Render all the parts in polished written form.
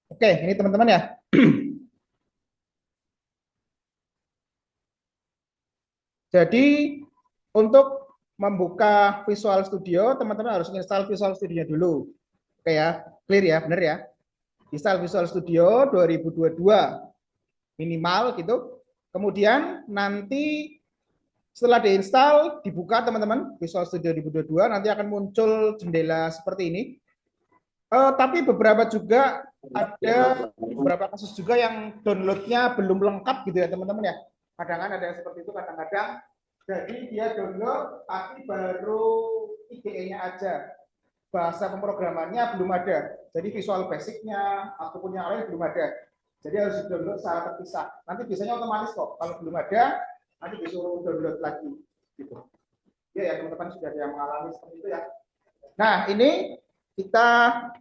Oke, ini teman-teman ya. Jadi untuk membuka Visual Studio, teman-teman harus install Visual Studio dulu. Oke ya, clear ya, benar ya. Install Visual Studio 2022 minimal gitu. Kemudian nanti setelah diinstal, dibuka teman-teman Visual Studio 2022, nanti akan muncul jendela seperti ini. Tapi beberapa juga ada beberapa kasus juga yang downloadnya belum lengkap gitu ya teman-teman ya. Kadang-kadang ada yang seperti itu, kadang-kadang jadi dia download tapi baru IDE-nya aja. Bahasa pemrogramannya belum ada. Jadi visual basicnya ataupun yang lain belum ada. Jadi harus di-download secara terpisah. Nanti biasanya otomatis kok. Kalau belum ada, nanti disuruh download lagi. Gitu. Ya teman-teman sudah ada yang mengalami seperti itu ya. Nah ini kita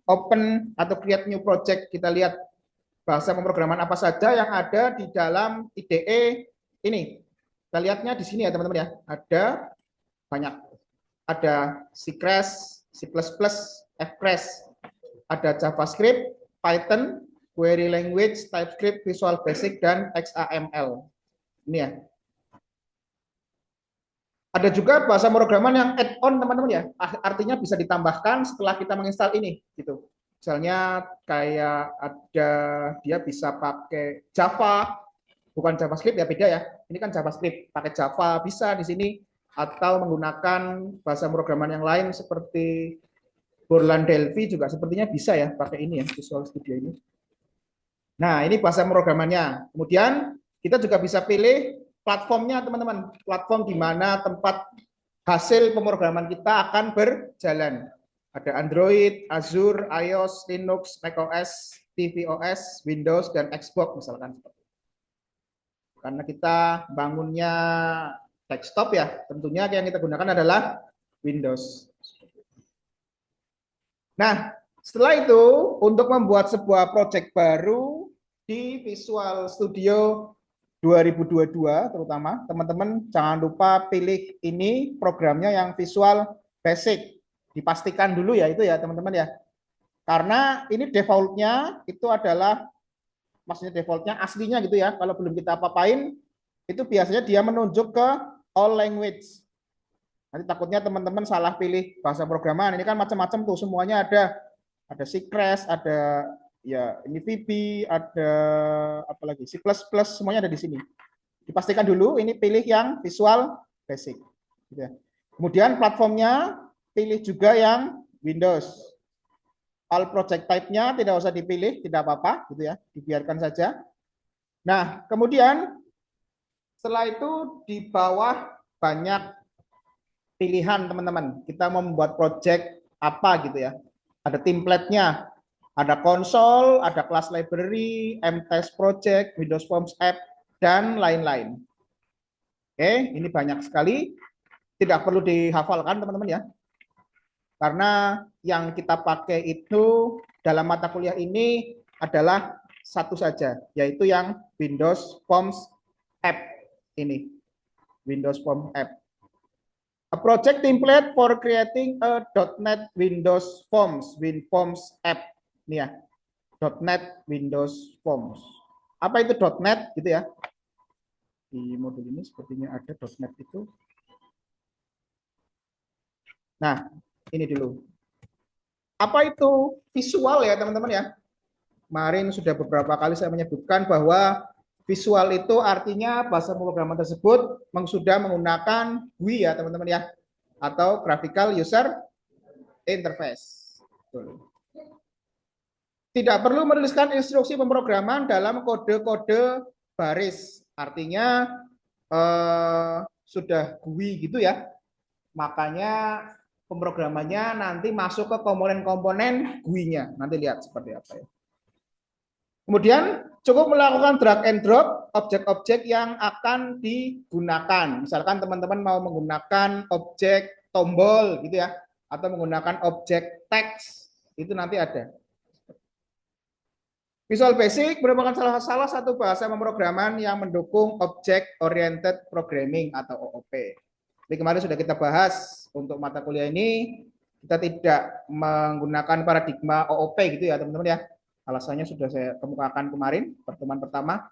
open atau create new project. Kita lihat bahasa pemrograman apa saja yang ada di dalam IDE ini. Kita lihatnya di sini ya teman-teman ya. Ada banyak. Ada C Crash, C++, F Crash, ada JavaScript, Python, Query Language, TypeScript, Visual Basic, dan XAML. Ini ya. Ada juga bahasa pemrograman yang add-on teman-teman ya. Artinya bisa ditambahkan setelah kita menginstal ini gitu. Misalnya kayak ada dia bisa pakai Java, bukan JavaScript ya beda ya. Ini kan JavaScript, pakai Java bisa di sini atau menggunakan bahasa pemrograman yang lain seperti Borland Delphi juga sepertinya bisa ya pakai ini ya Visual Studio ini. Nah, ini bahasa pemrogramannya. Kemudian kita juga bisa pilih platformnya teman-teman. Platform di mana tempat hasil pemrograman kita akan berjalan. Ada Android, Azure, iOS, Linux, macOS, tvOS, Windows, dan Xbox misalkan. Karena kita bangunnya desktop ya, tentunya yang kita gunakan adalah Windows. Nah, setelah itu untuk membuat sebuah project baru di Visual Studio 2022 terutama, teman-teman jangan lupa pilih ini programnya yang Visual Basic. Dipastikan dulu ya itu ya teman-teman ya. Karena ini defaultnya itu adalah maksudnya defaultnya aslinya gitu ya. Kalau belum kita apa-apain itu biasanya dia menunjuk ke all language. Nanti takutnya teman-teman salah pilih bahasa programan. Ini kan macam-macam tuh semuanya ada C Crash, ada ya ini VB, ada apa lagi C++, semuanya ada di sini. Dipastikan dulu ini pilih yang Visual Basic. Gitu ya. Kemudian platformnya pilih juga yang Windows. All project type-nya tidak usah dipilih, tidak apa-apa, gitu ya, dibiarkan saja. Nah, kemudian setelah itu di bawah banyak pilihan teman-teman. Kita mau membuat project apa gitu ya. Ada template-nya, ada konsol, ada class library, MTest project, Windows Forms app, dan lain-lain. Oke, ini banyak sekali. Tidak perlu dihafalkan teman-teman ya. Karena yang kita pakai itu dalam mata kuliah ini adalah satu saja, yaitu yang Windows Forms app ini. Windows Forms app. A project template for creating a .NET Windows Forms, WinForms app. Ini ya, .NET Windows Forms. Apa itu .NET gitu ya? Di modul ini sepertinya ada .NET itu. Nah, ini dulu. Apa itu visual ya teman-teman ya? Kemarin sudah beberapa kali saya menyebutkan bahwa visual itu artinya bahasa pemrograman tersebut sudah menggunakan GUI ya teman-teman ya, atau Graphical User Interface. Tidak perlu menuliskan instruksi pemrograman dalam kode-kode baris. Artinya sudah GUI gitu ya. Makanya pemrogramannya nanti masuk ke komponen-komponen GUI-nya. Nanti lihat seperti apa ya. Kemudian cukup melakukan drag and drop objek-objek yang akan digunakan. Misalkan teman-teman mau menggunakan objek tombol gitu ya, atau menggunakan objek teks, itu nanti ada. Visual Basic merupakan salah satu bahasa pemrograman yang mendukung Object Oriented Programming atau OOP. Jadi kemarin sudah kita bahas untuk mata kuliah ini, kita tidak menggunakan paradigma OOP gitu ya teman-teman ya. Alasannya sudah saya kemukakan kemarin, pertemuan pertama.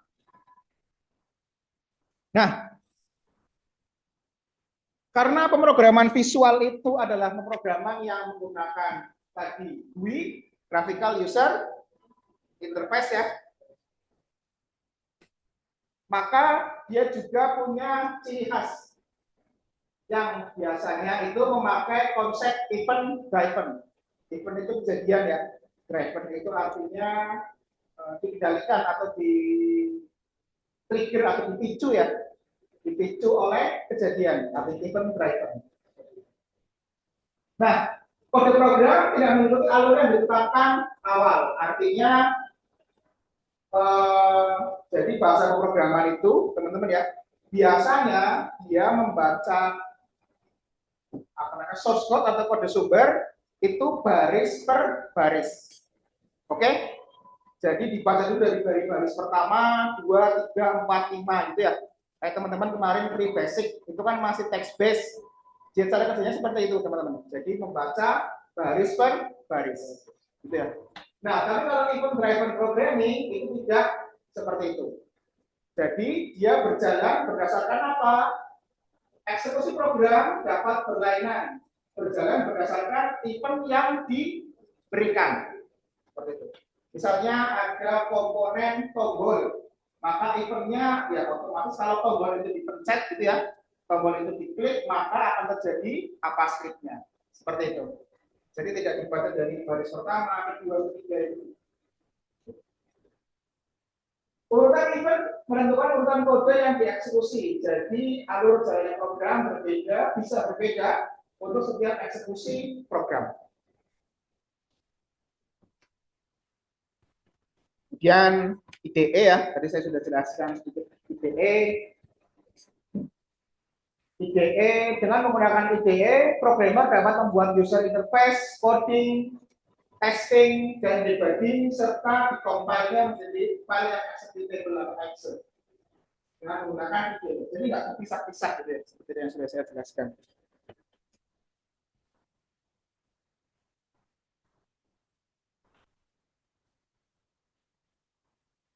Nah, karena pemrograman visual itu adalah pemrograman yang menggunakan tadi GUI, Graphical User Interface ya, maka dia juga punya ciri khas yang biasanya itu memakai konsep event driven. Event itu kejadian ya, driven itu artinya dikendalikan atau di trigger atau dipicu ya, dipicu oleh kejadian atau event driven. Nah, kode program tidak mengikuti alur yang ditetapkan awal, artinya jadi bahasa pemrograman itu teman-teman ya, biasanya dia membaca source code atau kode sumber itu baris per baris. Oke? Jadi dibaca dulu dari baris pertama, 2, 3, 4, 5 gitu ya. Kayak teman-teman kemarin free basic itu kan masih text based. Jadi cara kerjanya seperti itu teman-teman. Jadi membaca baris per baris. Gitu ya. Nah, tapi kalau event driven programming itu tidak seperti itu. Jadi dia berjalan berdasarkan apa? Eksekusi program dapat berlainan, berjalan berdasarkan event yang diberikan. Seperti itu. Misalnya ada komponen tombol, maka eventnya ya otomatis kalau tombol itu dipencet gitu ya, tombol itu diklik, maka akan terjadi apa scriptnya. Seperti itu. Jadi tidak dibaca dari baris pertama, kedua, ketiga itu. Urutan event menentukan urutan kode yang dieksekusi. Jadi alur jalannya program berbeda, bisa berbeda untuk setiap eksekusi program. Kemudian IDE ya, tadi saya sudah jelaskan sedikit IDE. IDE dengan menggunakan IDE, programmer dapat membuat user interface, coding, testing, dan debugging, serta dikompilnya menjadi file yang executable atau Excel dengan menggunakan IDE. Jadi nggak terpisah-pisah gitu ya, seperti yang sudah saya jelaskan.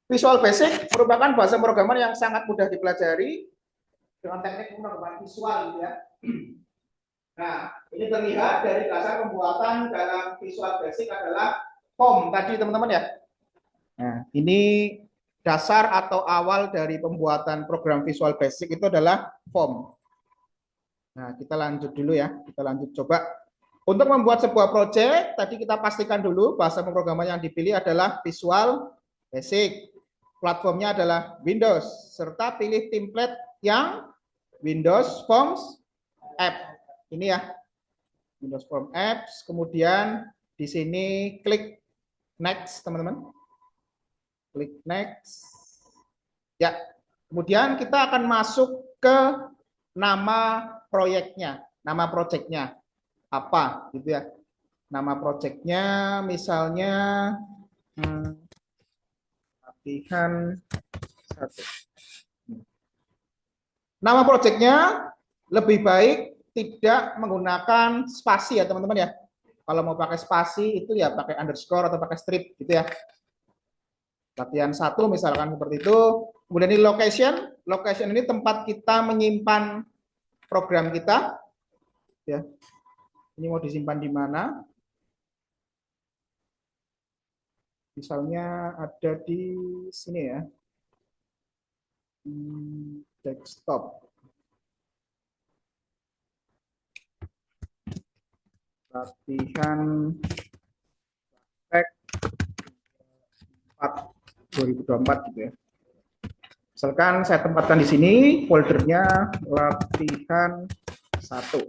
Visual Basic merupakan bahasa pemrograman yang sangat mudah dipelajari dengan teknik pemrograman visual gitu ya. Nah, ini terlihat dari dasar pembuatan dalam Visual Basic adalah form tadi teman-teman ya. Nah, ini dasar atau awal dari pembuatan program Visual Basic itu adalah form. Nah, kita lanjut dulu ya. Kita lanjut coba. Untuk membuat sebuah project, tadi kita pastikan dulu bahasa pemrograman yang dipilih adalah Visual Basic. Platformnya adalah Windows, serta pilih template yang Windows Forms App. Ini ya, Windows Form Apps. Kemudian di sini klik Next, teman-teman. Klik Next. Ya, kemudian kita akan masuk ke nama proyeknya, nama projectnya apa, gitu ya. Nama projectnya misalnya latihan 1. Nama projectnya lebih baik tidak menggunakan spasi ya teman-teman ya. Kalau mau pakai spasi itu ya pakai underscore atau pakai strip gitu ya. Latihan 1 misalkan seperti itu. Kemudian ini location. Location ini tempat kita menyimpan program kita. Ya. Ini mau disimpan di mana? Misalnya ada di sini ya. Desktop. Latihan praktek 2024 gitu ya. Misalkan saya tempatkan di sini foldernya latihan 1.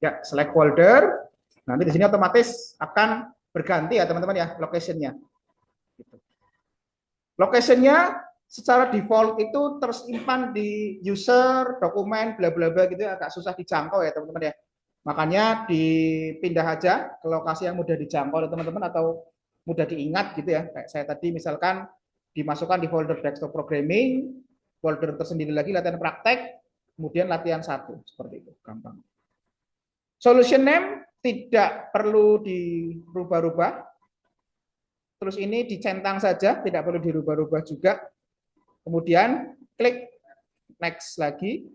Ya, select folder. Nanti di sini otomatis akan berganti ya teman-teman ya location-nya. Gitu. Location-nya secara default itu tersimpan di user, dokumen, bla bla bla gitu ya, agak susah dijangkau ya teman-teman ya. Makanya dipindah aja ke lokasi yang mudah dijangkau oleh teman-teman atau mudah diingat gitu ya. Kayak saya tadi misalkan dimasukkan di folder desktop programming, folder tersendiri lagi latihan praktek, kemudian latihan 1 seperti itu, gampang. Solution name tidak perlu dirubah-rubah. terus ini dicentang saja, tidak perlu dirubah-rubah juga. Kemudian klik next lagi.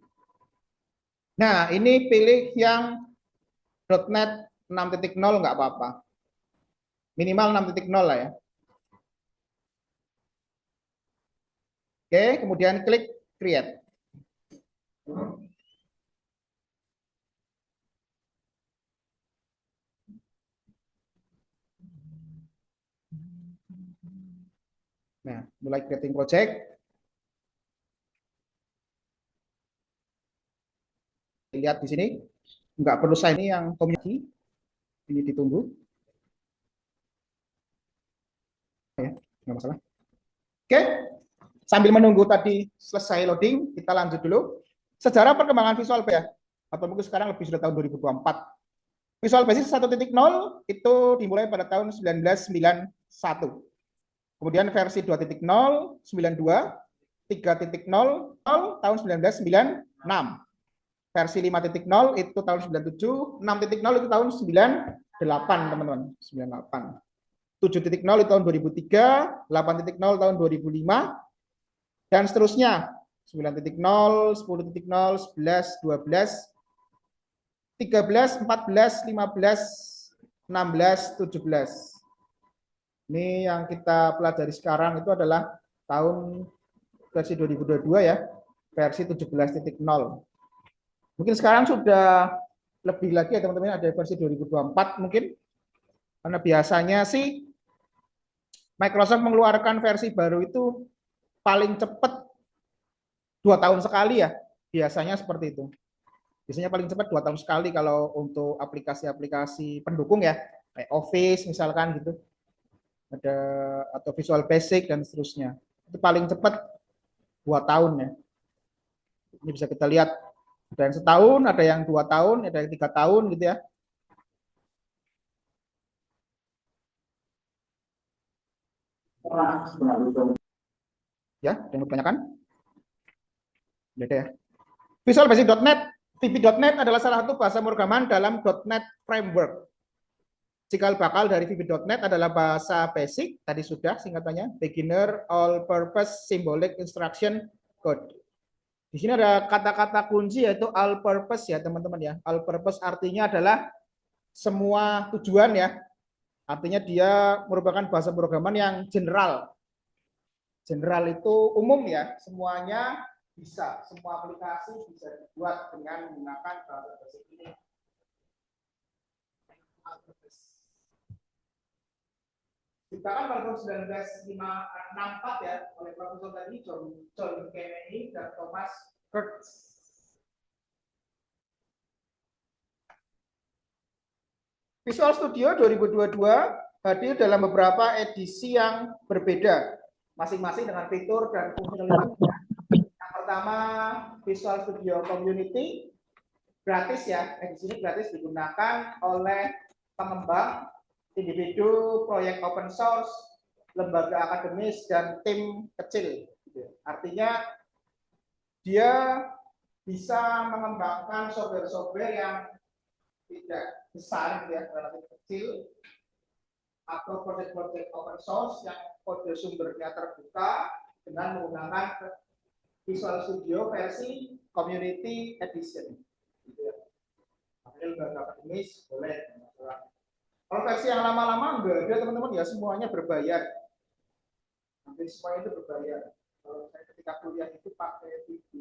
Nah, ini pilih yang .NET 6.0 nggak apa-apa. Minimal 6.0 lah ya. Oke, kemudian klik create. Nah, mulai creating project. Lihat di sini, nggak perlu sign, ini yang community. Ini ditunggu. Ya, nggak masalah. Oke, sambil menunggu tadi selesai loading, kita lanjut dulu. Sejarah perkembangan Visual Basic, atau mungkin sekarang lebih sudah tahun 2024. Visual Basic 1.0 itu dimulai pada tahun 1991. Kemudian versi 2.0, 92, 3.0 tahun 1996. Versi 5.0 itu tahun 97, 6.0 itu tahun 98, teman-teman. 98. 7.0 itu tahun 2003, 8.0 tahun 2005, dan seterusnya. 9.0, 10.0, 11, 12, 13, 14, 15, 16, 17. Ini yang kita pelajari sekarang itu adalah tahun versi 2022 ya, versi 17.0. Mungkin sekarang sudah lebih lagi ya teman-teman, ada versi 2024 mungkin. Karena biasanya sih Microsoft mengeluarkan versi baru itu paling cepat 2 tahun sekali ya, biasanya seperti itu. Biasanya paling cepat 2 tahun sekali kalau untuk aplikasi-aplikasi pendukung ya, kayak Office misalkan gitu. Ada atau Visual Basic dan seterusnya. Itu paling cepat 2 tahun ya. Ini bisa kita lihat, ada yang setahun, ada yang 2 tahun, ada yang 3 tahun gitu ya. Ya, ada yang bertanyakan? Ada ya. Visual Basic.NET, VB.NET adalah salah satu bahasa pemrograman dalam .NET Framework. Cikal bakal dari VB.NET adalah bahasa basic, tadi sudah singkatannya, Beginner All Purpose Symbolic Instruction Code. Di sini ada kata-kata kunci yaitu all purpose ya teman-teman ya. All purpose artinya adalah semua tujuan ya. Artinya dia merupakan bahasa pemrograman yang general. General itu umum ya, semuanya bisa, semua aplikasi bisa dibuat dengan menggunakan bahasa basic ini. Diciptakan pada tahun 1964 ya oleh Profesor tadi John Kennedy dan Thomas Kurtz. Visual Studio 2022 hadir dalam beberapa edisi yang berbeda, masing-masing dengan fitur dan fungsionalitasnya. Yang pertama, Visual Studio Community, gratis ya, edisi ini gratis digunakan oleh pengembang, individu, proyek open source, lembaga akademis, dan tim kecil. Artinya dia bisa mengembangkan software-software yang tidak besar, ya, relatif kecil, atau proyek-proyek open source yang kode sumbernya terbuka dengan menggunakan Visual Studio versi Community Edition. Lembaga akademis boleh. Kalau versi yang lama-lama enggak ada teman-teman ya, semuanya berbayar. Hampir semua itu berbayar. Kalau saya ketika kuliah itu pakai VB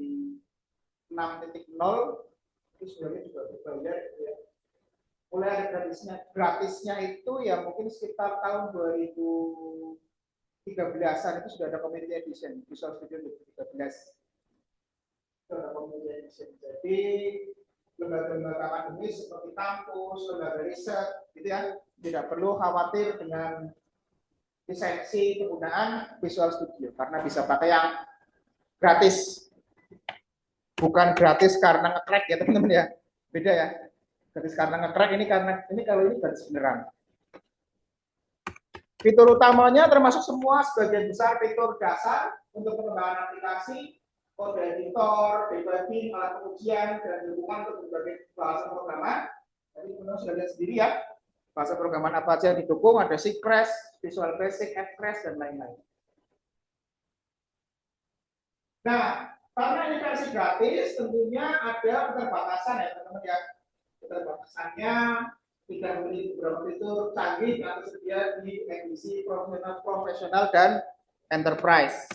6.0 itu sebenarnya juga berbayar ya. Mulai ada gratisnya itu ya mungkin sekitar tahun 2013-an itu sudah ada Community Edition, Visual Studio 2013. Itu ada Community Edition. Jadi lembaga-lembaga akademis seperti kampus, lembaga riset, gitu ya, tidak perlu khawatir dengan lisensi penggunaan Visual Studio karena bisa pakai yang gratis, bukan gratis karena nge-crack ya teman-teman ya, beda ya, gratis karena nge-crack, ini karena ini kalau ini gratis beneran. Fitur utamanya termasuk semua sebagian besar fitur dasar untuk pengembangan aplikasi, kode editor, debugging, alat pengujian, dan dukungan untuk berbagai bahasa pemrograman. Jadi teman-teman sudah lihat sendiri ya. Bahasa programan apa aja yang didukung, ada C Crash, Visual Basic, F Crash, dan lain-lain. Nah, karena ini versi gratis, tentunya ada keterbatasan ya teman-teman ya. Keterbatasannya tidak memiliki beberapa fitur canggih yang tersedia di edisi profesional dan enterprise.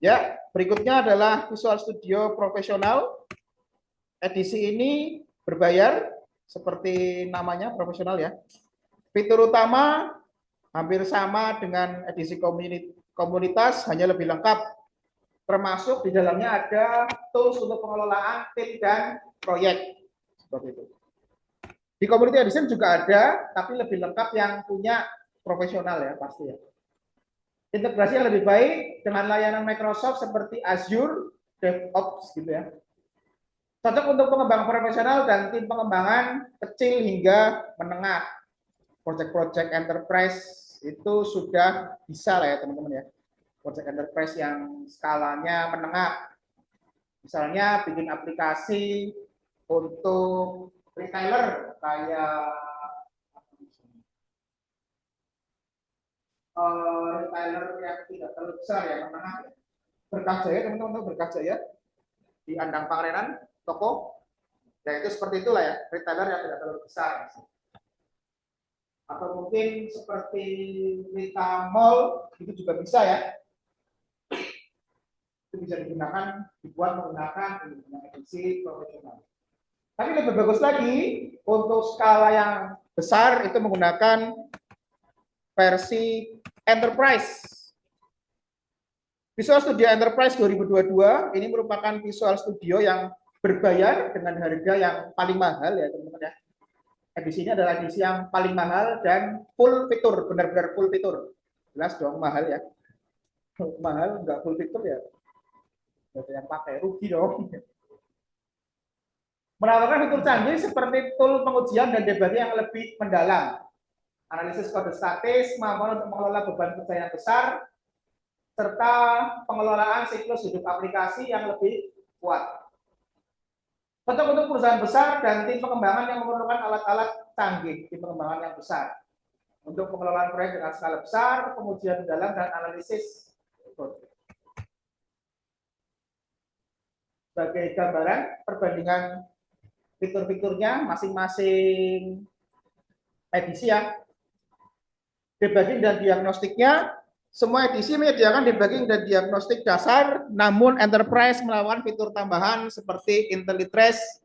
Ya, berikutnya adalah Visual Studio Profesional. Edisi ini berbayar, seperti namanya profesional ya. Fitur utama hampir sama dengan edisi komunitas, hanya lebih lengkap. Termasuk di dalamnya ada tools untuk pengelolaan tim dan proyek. Seperti itu. Di Community Edition juga ada, tapi lebih lengkap yang punya profesional ya pasti ya. Integrasi yang lebih baik dengan layanan Microsoft seperti Azure, DevOps gitu ya. Cocok untuk pengembang profesional dan tim pengembangan kecil hingga menengah. Project-project enterprise itu sudah bisa lah ya teman-teman ya. Project enterprise yang skalanya menengah. Misalnya bikin aplikasi untuk retailer kayak retailer yang tidak terlalu besar ya, menengah. Berkah Jaya teman-teman, Berkah Jaya di Andang Pangalengan, toko. Ya itu seperti itulah ya, retailer yang tidak terlalu besar. Atau mungkin seperti Rita Mall, itu juga bisa ya. Itu bisa digunakan, dibuat menggunakan edisi profesional. Tapi lebih bagus lagi, untuk skala yang besar itu menggunakan versi Enterprise. Visual Studio Enterprise 2022 ini merupakan Visual Studio yang berbayar dengan harga yang paling mahal ya teman-teman ya. Edisi ini adalah edisi yang paling mahal dan full fitur, benar-benar full fitur. Jelas dong mahal ya. Mahal nggak full fitur ya. Ada yang pakai rugi dong. Menawarkan fitur canggih seperti tool pengujian dan debugging yang lebih mendalam. Analisis kode statis, kemampuan untuk mengelola beban kerja yang besar, serta pengelolaan siklus hidup aplikasi yang lebih kuat. Cocok untuk perusahaan besar dan tim pengembangan yang memerlukan alat-alat canggih, tim pengembangan yang besar. Untuk pengelolaan proyek dengan skala besar, pengujian mendalam, dan analisis. Sebagai gambaran, perbandingan fitur-fiturnya masing-masing edisi ya. Debugging dan diagnostiknya, semua edisi menyediakan debugging dan diagnostik dasar, namun Enterprise melakukan fitur tambahan seperti IntelliTrace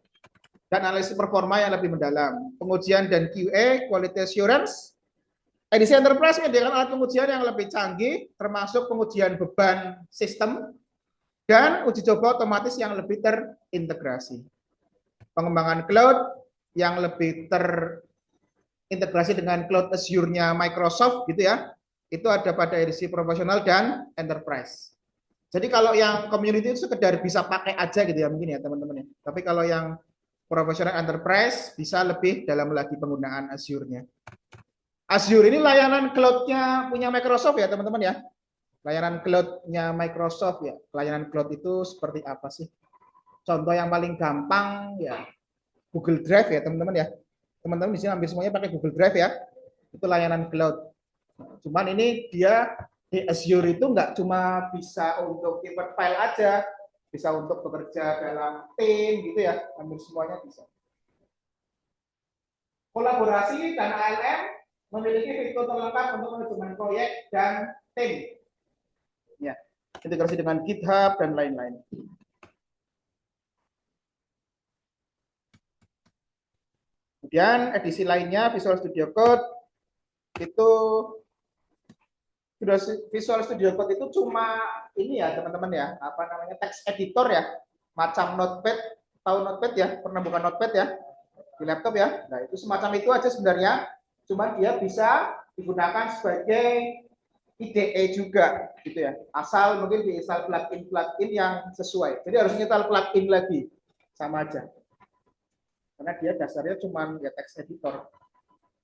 dan analisis performa yang lebih mendalam. Pengujian dan QA, Quality Assurance. Edisi Enterprise menyediakan alat pengujian yang lebih canggih, termasuk pengujian beban sistem dan uji coba otomatis yang lebih terintegrasi. Pengembangan cloud yang lebih terintegrasi dengan cloud Azure-nya Microsoft gitu ya. Itu ada pada edisi profesional dan enterprise. Jadi kalau yang community itu sekedar bisa pakai aja gitu ya mungkin ya teman-teman ya. Tapi kalau yang profesional enterprise bisa lebih dalam lagi penggunaan Azure-nya. Azure ini layanan cloud-nya punya Microsoft ya teman-teman ya. Layanan cloud-nya Microsoft ya. Layanan cloud itu seperti apa sih? Contoh yang paling gampang ya Google Drive ya teman-teman ya. Teman-teman di sini ambil semuanya pakai Google Drive ya. Itu layanan cloud. Cuman ini dia di Azure itu nggak cuma bisa untuk invert file aja, bisa untuk bekerja dalam tim gitu ya, ambil semuanya bisa. Kolaborasi dan ALM memiliki fitur terlengkap untuk manajemen proyek dan tim. Ya, integrasi dengan GitHub dan lain-lain. Kemudian edisi lainnya Visual Studio Code itu Visual Studio Code itu cuma ini ya teman-teman ya, apa namanya text editor ya, macam Notepad, tahu Notepad ya, pernah buka Notepad ya di laptop ya, nah itu semacam itu aja sebenarnya, cuma dia bisa digunakan sebagai IDE juga gitu ya, asal mungkin diinstal plugin yang sesuai, jadi harus install plugin lagi, sama aja, karena dia dasarnya cuma ya text editor.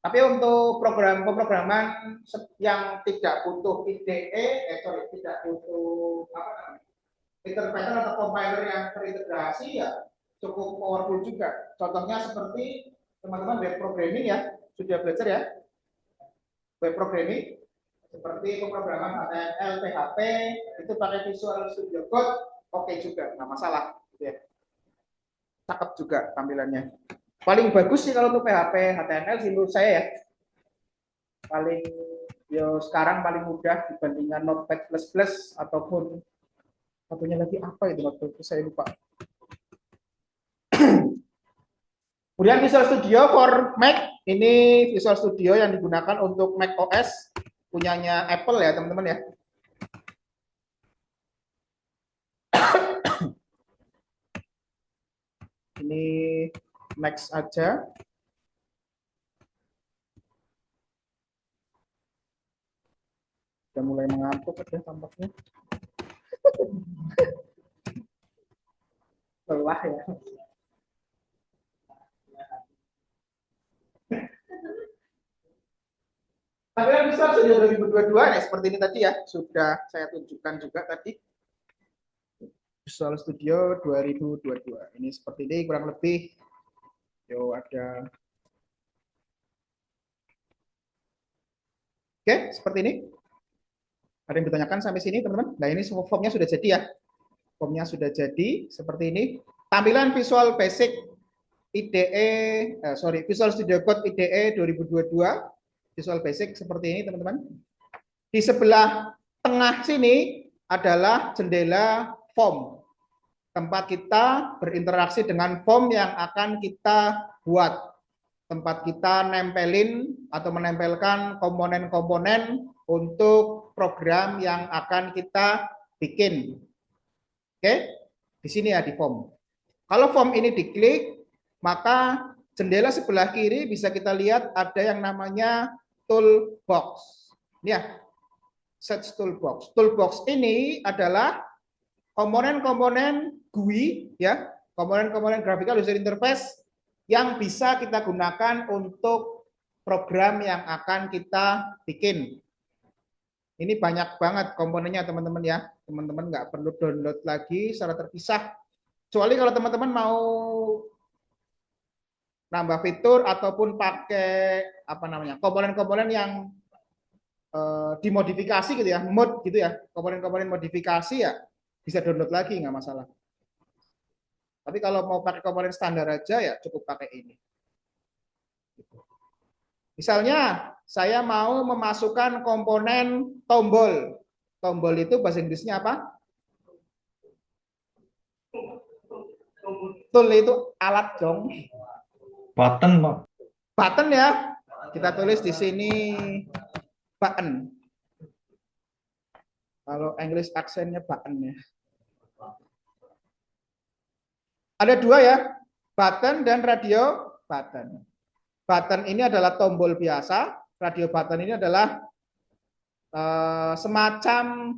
Tapi untuk pemrograman yang tidak butuh IDE, tidak butuh apa namanya, interpreter atau compiler yang terintegrasi ya cukup powerful juga. Contohnya seperti teman-teman web programming ya, sudah belajar ya? Web programming seperti pemrograman HTML, PHP itu pakai Visual Studio Code, oke juga, nggak masalah, gitu ya. Cakep juga tampilannya. Paling bagus sih kalau untuk PHP, HTML sih menurut saya ya. Paling sekarang paling mudah dibandingkan Notepad++ ataupun satunya lagi apa itu waktu itu saya lupa. Kemudian Visual Studio for Mac, ini Visual Studio yang digunakan untuk Mac OS, punyanya Apple ya teman-teman ya. Ini next aja. Sudah mulai mengantuk ya tampaknya. Lelah ya. Tampilan Visual Studio 2022 nih seperti ini tadi ya, sudah saya tunjukkan juga tadi. Visual Studio 2022. Ini seperti ini kurang lebih. Yo ada. Oke, seperti ini. Ada yang ditanyakan sampai sini, teman-teman? Nah, ini formnya sudah jadi ya. Formnya sudah jadi seperti ini. Tampilan Visual Basic Visual Studio Code IDE 2022. Visual Basic seperti ini, teman-teman. Di sebelah tengah sini adalah jendela form. Tempat kita berinteraksi dengan form yang akan kita buat. Tempat kita nempelin atau menempelkan komponen-komponen untuk program yang akan kita bikin. Oke, di sini ya di form. Kalau form ini diklik, maka jendela sebelah kiri bisa kita lihat ada yang namanya toolbox. Ini ya, search toolbox. Toolbox ini adalah komponen-komponen GUI ya, komponen-komponen graphical user interface yang bisa kita gunakan untuk program yang akan kita bikin. Ini banyak banget komponennya teman-teman ya. Teman-teman nggak perlu download lagi secara terpisah. Kecuali kalau teman-teman mau nambah fitur ataupun pakai apa namanya komponen-komponen yang dimodifikasi gitu ya, mod gitu ya, komponen-komponen modifikasi ya bisa download lagi nggak masalah. Tapi kalau mau pakai komponen standar aja ya cukup pakai ini. Misalnya saya mau memasukkan komponen tombol. Tombol itu bahasa Inggrisnya apa? Tool itu alat dong. Button, Pak. Button ya. Kita tulis di sini button. Kalau English aksennya button ya. Ada dua ya, button dan radio button. Button ini adalah tombol biasa, radio button ini adalah semacam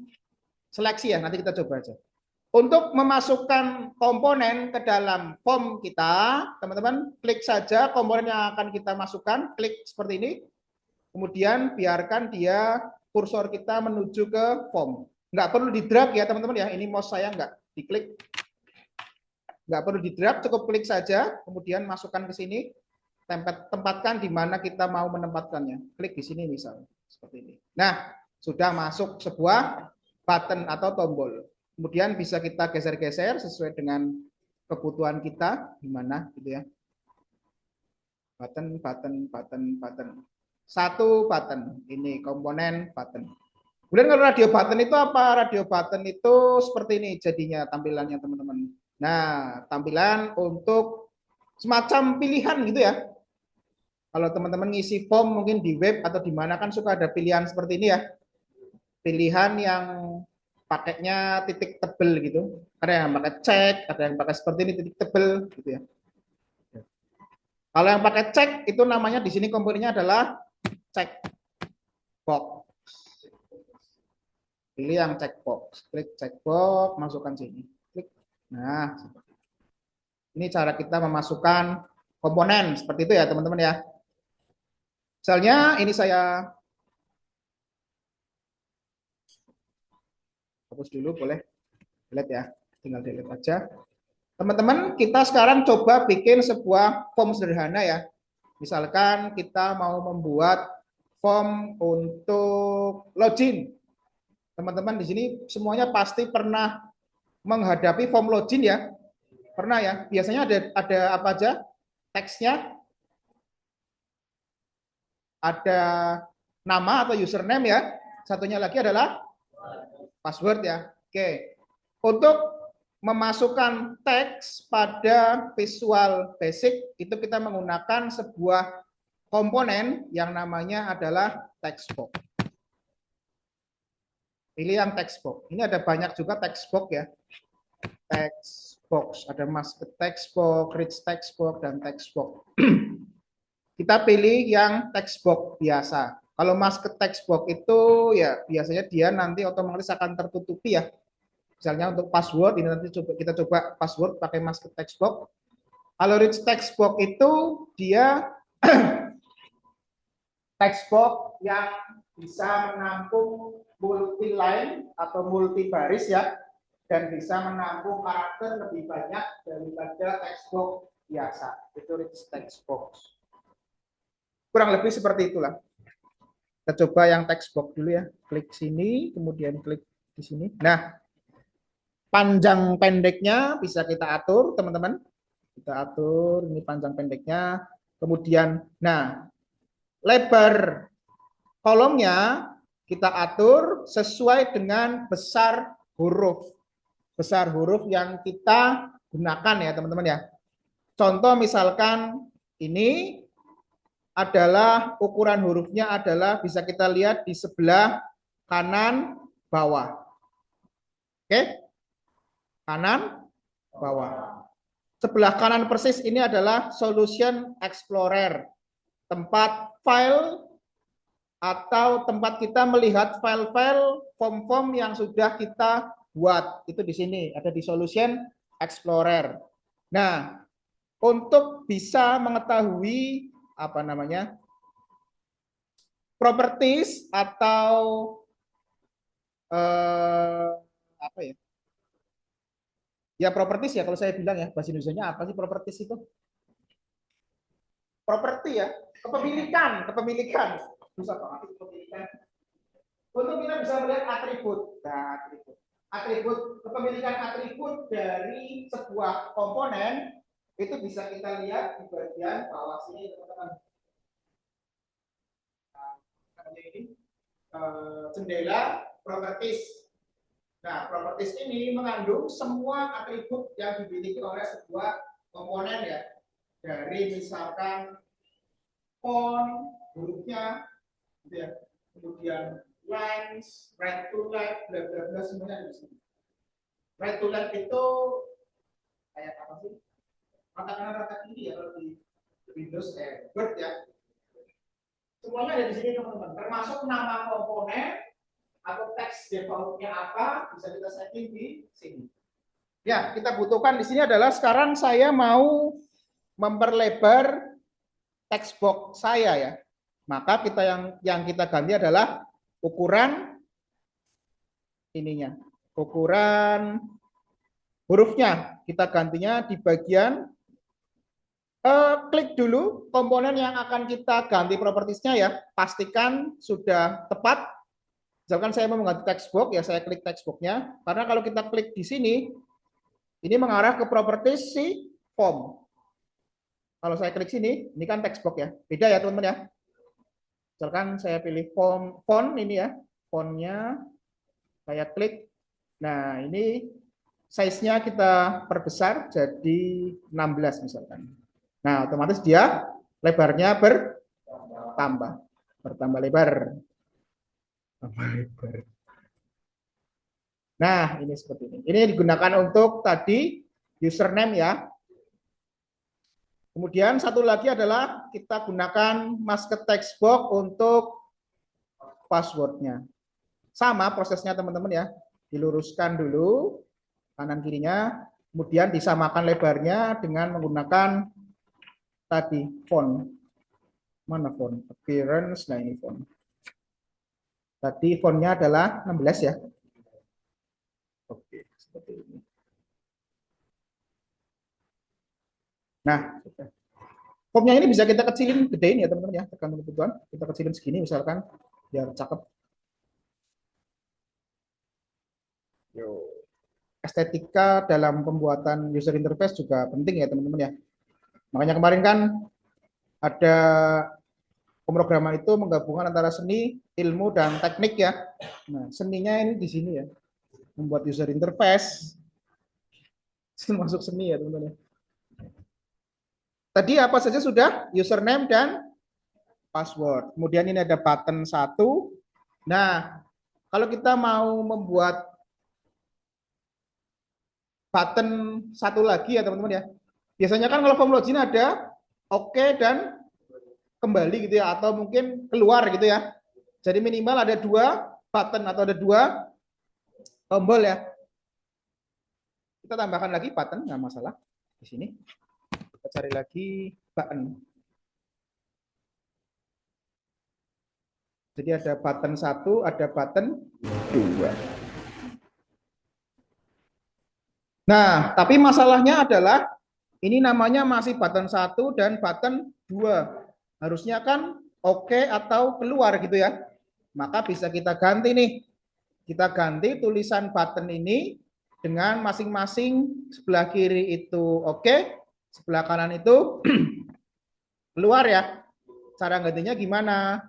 seleksi ya, nanti kita coba aja. Untuk memasukkan komponen ke dalam form kita, teman-teman klik saja komponen yang akan kita masukkan, klik seperti ini, kemudian biarkan dia kursor kita menuju ke form. Nggak perlu di drag ya teman-teman ya, ini mouse saya nggak diklik. Nggak perlu di drag, cukup klik saja, kemudian masukkan ke sini, tempatkan di mana kita mau menempatkannya. Klik di sini misalnya, seperti ini. Nah, sudah masuk sebuah button atau tombol. Kemudian bisa kita geser-geser sesuai dengan kebutuhan kita, di mana gitu ya. Button, button, button, button. Satu button, ini komponen button. Kemudian kalau radio button itu apa? Radio button itu seperti ini jadinya tampilannya teman-teman. Nah, tampilan untuk semacam pilihan gitu ya. Kalau teman-teman ngisi form mungkin di web atau di mana kan suka ada pilihan seperti ini ya. Pilihan yang pakainya titik tebel gitu. Ada yang pakai cek, ada yang pakai seperti ini titik tebel gitu ya. Kalau yang pakai cek itu namanya di sini komponennya adalah check box. Pilih yang checkbox, klik checkbox, masukkan sini. Klik. Nah, ini cara kita memasukkan komponen seperti itu ya teman-teman ya. Misalnya ini saya hapus dulu, boleh delete ya, tinggal delete aja. Teman-teman, kita sekarang coba bikin sebuah form sederhana ya. Misalkan kita mau membuat form untuk login. Teman-teman di sini semuanya pasti pernah menghadapi form login ya. Pernah ya? Biasanya ada apa aja? Teksnya ada nama atau username ya. Satunya lagi adalah password ya. Oke. Untuk memasukkan teks pada Visual Basic itu kita menggunakan sebuah komponen yang namanya adalah text box. Pilih yang text box. Ini ada banyak juga text box ya. Text box, ada mask text box, rich text box, dan text box. Kita pilih yang text box biasa. Kalau mask text box itu ya biasanya dia nanti otomatis akan tertutupi ya. Misalnya untuk password ini nanti kita coba password pakai mask text box. Kalau rich text box itu dia text box yang bisa menampung multi line atau multi baris ya, dan bisa menampung karakter lebih banyak daripada text box biasa. Itu rich text box. Kurang lebih seperti itulah. Kita coba yang text box dulu ya. Klik sini, kemudian klik di sini. Nah, panjang pendeknya bisa kita atur, teman-teman. Kita atur ini panjang pendeknya. Kemudian, nah, lebar kolomnya kita atur sesuai dengan besar huruf. Besar huruf yang kita gunakan ya, teman-teman ya. Contoh misalkan ini adalah ukuran hurufnya adalah bisa kita lihat di sebelah kanan bawah. Oke? Kanan bawah. Sebelah kanan persis ini adalah Solution Explorer. Tempat file atau tempat kita melihat file-file form-form yang sudah kita buat. Itu di sini, ada di Solution Explorer. Nah, untuk bisa mengetahui apa namanya? Properties atau apa ya? Ya properties ya kalau saya bilang ya, bahasa Indonesianya apa sih properties itu? Properti ya, kepemilikan. Bisa Pak, kepemilikan. Untuk kita bisa melihat atribut. Nah, kepemilikan atribut dari sebuah komponen itu bisa kita lihat di bagian bawah sini, teman-teman. Nah, ini jendela properties. Nah, properties ini mengandung semua atribut yang dimiliki oleh sebuah komponen ya. Dari misalkan font, hurufnya, gitu ya. Kemudian lines, right to left, bla bla bla semuanya ada di sini. Right to left itu kayak apa sih? Rata kanan rata kiri ya kalau di Windows Word ya. Semuanya ada di sini teman-teman. Termasuk nama komponen atau teks defaultnya apa bisa kita setting di sini. Ya, kita butuhkan di sini adalah sekarang saya mau memperlebar text box saya ya. Maka kita yang kita ganti adalah ukuran ininya. Ukuran hurufnya kita gantinya di bagian klik dulu komponen yang akan kita ganti propertiesnya ya. Pastikan sudah tepat. Misalkan saya mau mengganti text box ya, saya klik text box-nya. Karena kalau kita klik di sini, ini mengarah ke properties si form. Kalau saya klik sini, ini kan text box ya. Beda ya teman-teman ya. Misalkan saya pilih font ini ya, fontnya saya klik. Nah ini size-nya kita perbesar jadi 16 misalkan. Nah otomatis dia lebarnya bertambah lebar. Nah ini seperti ini. Ini digunakan untuk tadi username ya. Kemudian satu lagi adalah kita gunakan mask text box untuk passwordnya. Sama prosesnya teman-teman ya. Diluruskan dulu kanan kirinya, kemudian disamakan lebarnya dengan menggunakan tadi font. Mana font? Appearance, nah ini font. Tadi fontnya adalah 16 ya. Oke, seperti ini. Nah, Formnya ini bisa kita kecilin, gedein ya teman-teman ya, tergantung kebutuhan. Kita kecilin segini misalkan, biar cakep. Yo. Estetika dalam pembuatan user interface juga penting ya teman-teman ya. Makanya kemarin kan ada pemrograman itu menggabungkan antara seni, ilmu, dan teknik ya. Nah, seninya ini di sini ya, membuat user interface. Masuk seni ya teman-teman ya. Tadi apa saja sudah? Username dan password. Kemudian ini ada button 1. Nah, kalau kita mau membuat button satu lagi ya teman-teman ya. Biasanya kan kalau form login ada oke dan kembali gitu ya, atau mungkin keluar gitu ya. Jadi minimal ada 2 button atau ada 2 tombol ya. Kita tambahkan lagi button, nggak masalah. Di sini kita cari lagi button. Jadi ada button 1, ada button 2. Nah, tapi masalahnya adalah ini namanya masih button 1 dan button 2. Harusnya kan oke atau keluar gitu ya. Maka bisa kita ganti nih. Kita ganti tulisan button ini dengan masing-masing sebelah kiri itu oke, sebelah kanan itu keluar ya. Cara gantinya gimana?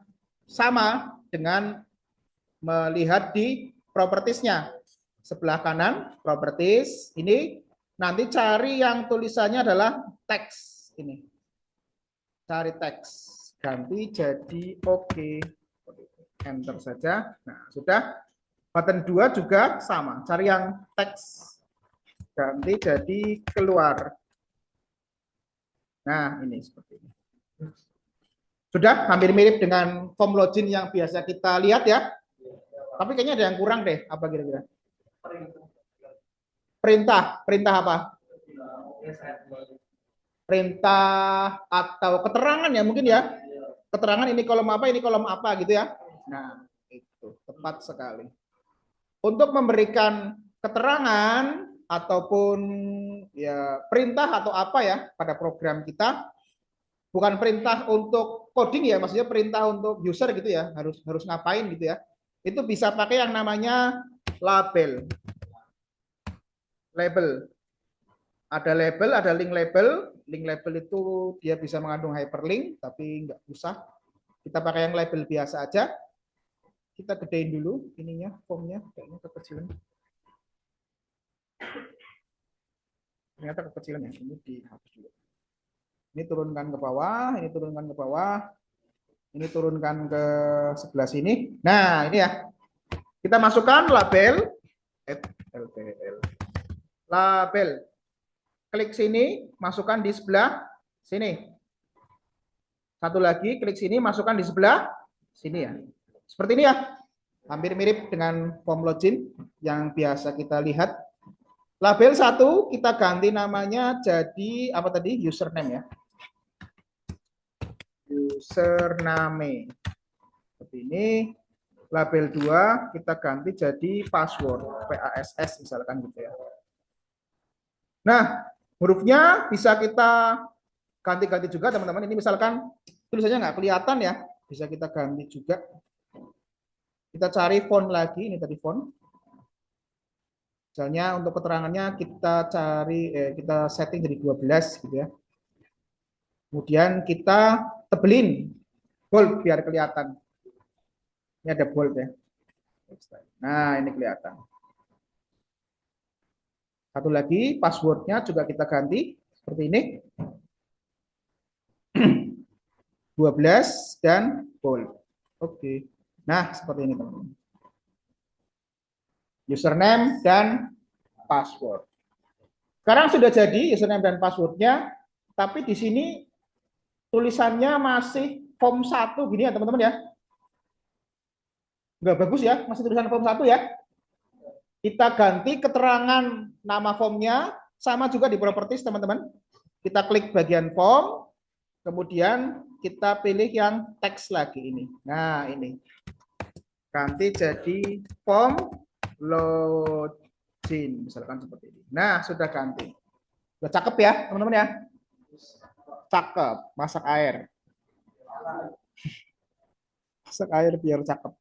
Sama dengan melihat di propertiesnya. Sebelah kanan properties ini nanti cari yang tulisannya adalah teks ini. Cari teks, ganti jadi oke. Enter saja. Nah, sudah. Button 2 juga sama, cari yang teks, ganti jadi keluar. Nah, ini seperti ini. Sudah hampir mirip dengan form login yang biasa kita lihat ya. Tapi kayaknya ada yang kurang deh. Apa kira-kira? Perintah. Perintah apa? Perintah atau keterangan ya mungkin ya. Keterangan ini kolom apa gitu ya. Nah, itu tepat sekali. Untuk memberikan keterangan ataupun ya perintah atau apa ya pada program kita, bukan perintah untuk coding ya, maksudnya perintah untuk user gitu ya, harus ngapain gitu ya. Itu bisa pakai yang namanya label. Label. Ada label, ada link label. Link label itu dia bisa mengandung hyperlink, tapi nggak usah. Kita pakai yang label biasa aja. Kita gedein dulu ininya, formnya, kayaknya kekecilan. Ternyata kekecilan ya, ini dihapus dulu. Ini turunkan ke bawah, ini turunkan ke bawah, ini turunkan ke sebelah sini. Nah, ini ya. Kita masukkan label, label. Klik sini, masukkan di sebelah sini. Satu lagi, klik sini, masukkan di sebelah sini ya. Seperti ini ya, hampir mirip dengan form login yang biasa kita lihat. Label 1 kita ganti namanya jadi apa tadi? Username ya. Username. Seperti ini. Label 2 kita ganti jadi password, PASS misalkan gitu ya. Nah, hurufnya bisa kita ganti-ganti juga teman-teman. Ini misalkan tulisannya nggak kelihatan ya, bisa kita ganti juga. Kita cari font lagi, ini tadi font. Misalnya untuk keterangannya kita cari, kita setting jadi 12 gitu ya. Kemudian kita tebelin bold biar kelihatan. Ini ada bold ya. Nah ini kelihatan. Satu lagi passwordnya juga kita ganti seperti ini. 12 dan bold. Oke. Nah seperti ini teman-teman. Username dan password. Sekarang sudah jadi username dan passwordnya, tapi di sini tulisannya masih form 1 gini ya teman-teman ya. Nggak bagus ya, masih tulisan form 1 ya. Kita ganti keterangan nama formnya, sama juga di properties teman-teman. Kita klik bagian form, kemudian kita pilih yang teks lagi ini. Nah ini. Ganti jadi form login misalkan seperti ini. Nah, sudah ganti. Sudah cakep ya, teman-teman ya. cakep. Masak air. Masak air biar cakep.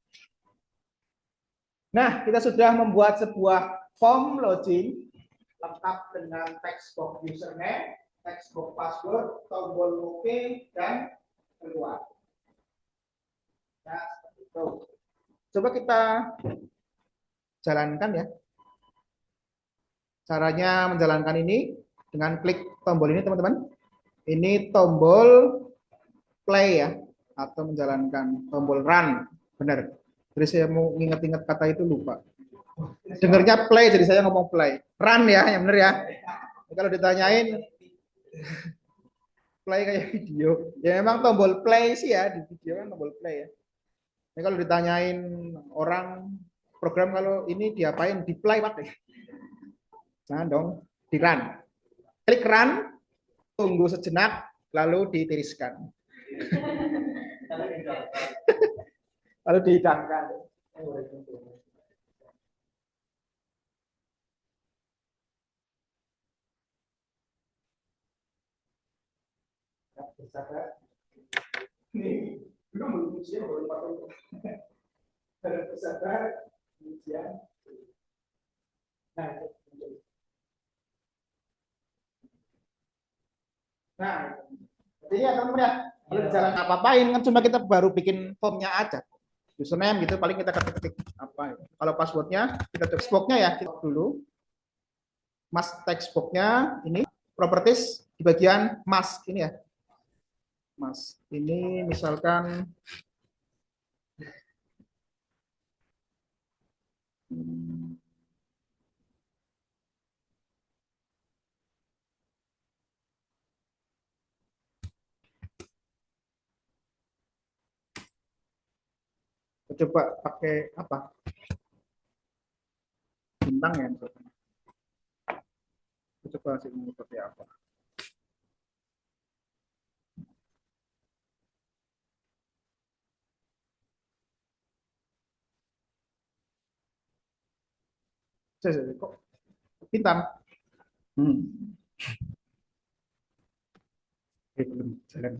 Nah, kita sudah membuat sebuah form login lengkap dengan textbox username, textbox password, tombol OK, dan keluar. Nah, seperti itu. Coba kita jalankan ya. Caranya menjalankan ini dengan klik tombol ini, teman-teman. Ini tombol play ya, atau menjalankan tombol run. Benar. Jadi saya mau ingat-ingat kata itu lupa. Dengarnya play, jadi saya ngomong play. Run ya, yang benar ya. Kalau ditanyain play kayak video, ya memang tombol play sih ya, di video kan tombol play ya. Ini kalau ditanyain orang program kalau ini diapain, di play Pak. Jangan dong, di run. Klik run, tunggu sejenak, lalu ditiriskan. Lalu dihidangkan. Nih, belum ujian baru 40. Bersabar, ujian. Nah, jadi ya teman-teman ya, kalau di jalan apa-apain kan cuma kita baru bikin formnya aja. Username gitu, paling kita ketik apa. Kalau passwordnya, kita textbox-nya ya, kita dulu. Mas textbox-nya ini, properties di bagian mas ini ya. Mas, ini misalkan coba pakai apa? Bintang ya misalkan. Coba sih seperti apa. Kok bintang? Belum jalan.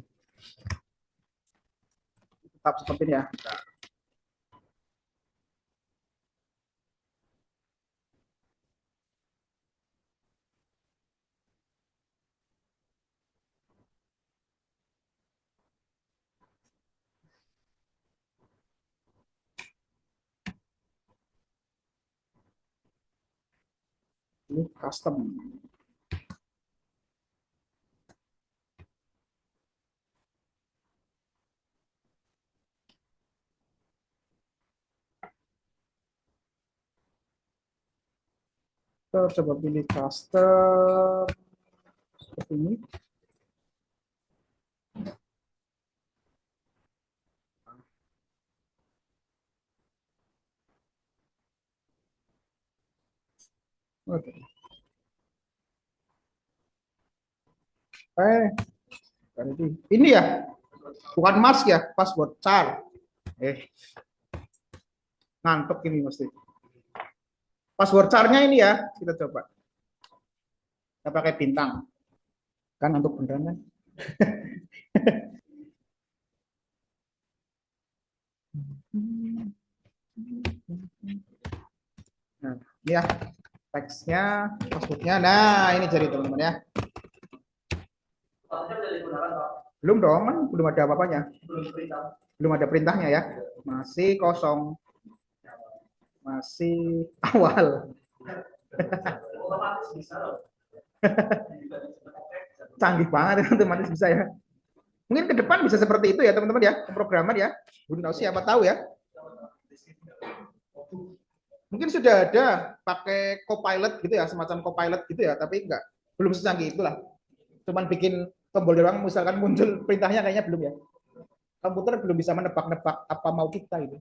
Tetap seperti ini ya. Ini custom. Kita coba pilih custom seperti ini. Oke. Ini ya, bukan mask ya, password char. Ngantuk ini mesti. Password charnya ini ya, kita coba. Kita pakai bintang. Kan ngantuk beneran kan? Nah, ini ya teksnya, passwordnya. Nah, ini jadi teman-teman ya. Belum dong, kan belum ada apa-apanya. Belum ada perintahnya ya. Masih kosong. Masih awal. Canggih banget otomatis bisa ya. Mungkin ke depan bisa seperti itu ya teman-teman ya, pemrograman ya. Belum tahu, siapa tahu ya. Mungkin sudah ada pakai Copilot gitu ya, semacam Copilot gitu ya, tapi enggak, belum secanggih itulah. Cuman bikin tombol doang, misalkan muncul perintahnya kayaknya belum ya. Komputer belum bisa menebak-nebak apa mau kita gitu.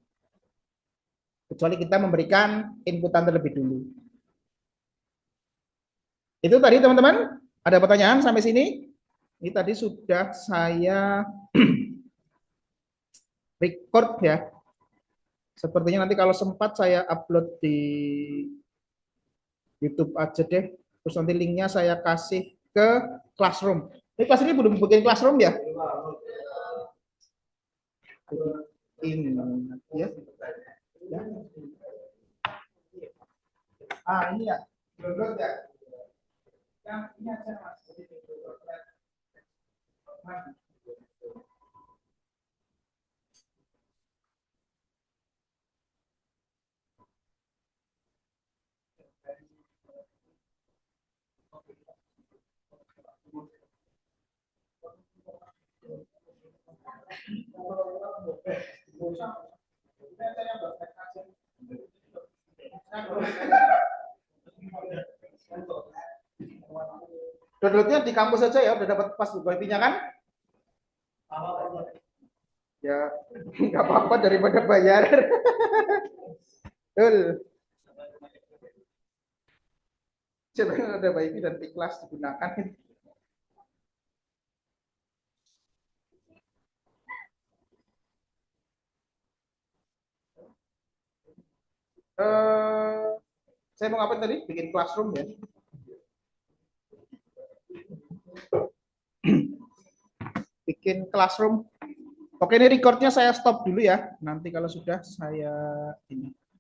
Kecuali kita memberikan inputan terlebih dulu. Itu tadi teman-teman, ada pertanyaan sampai sini? Ini tadi sudah saya record ya. Sepertinya nanti kalau sempat saya upload di YouTube aja deh. Terus nanti linknya saya kasih ke Classroom. Ini kelas ini belum bikin classroom ya? Ini ya. Ya. Ini ya. Download ya. Yang ini aja Mas. Downloadnya di kampus saja ya, udah dapat pas wifi-nya kan? Ya, nggak apa-apa daripada bayar. Betul. Coba ada wifi dan ikhlas digunakan. Saya mau ngapain tadi? Bikin classroom ya. Bikin classroom. Oke, ini recordnya saya stop dulu ya. Nanti kalau sudah saya ini.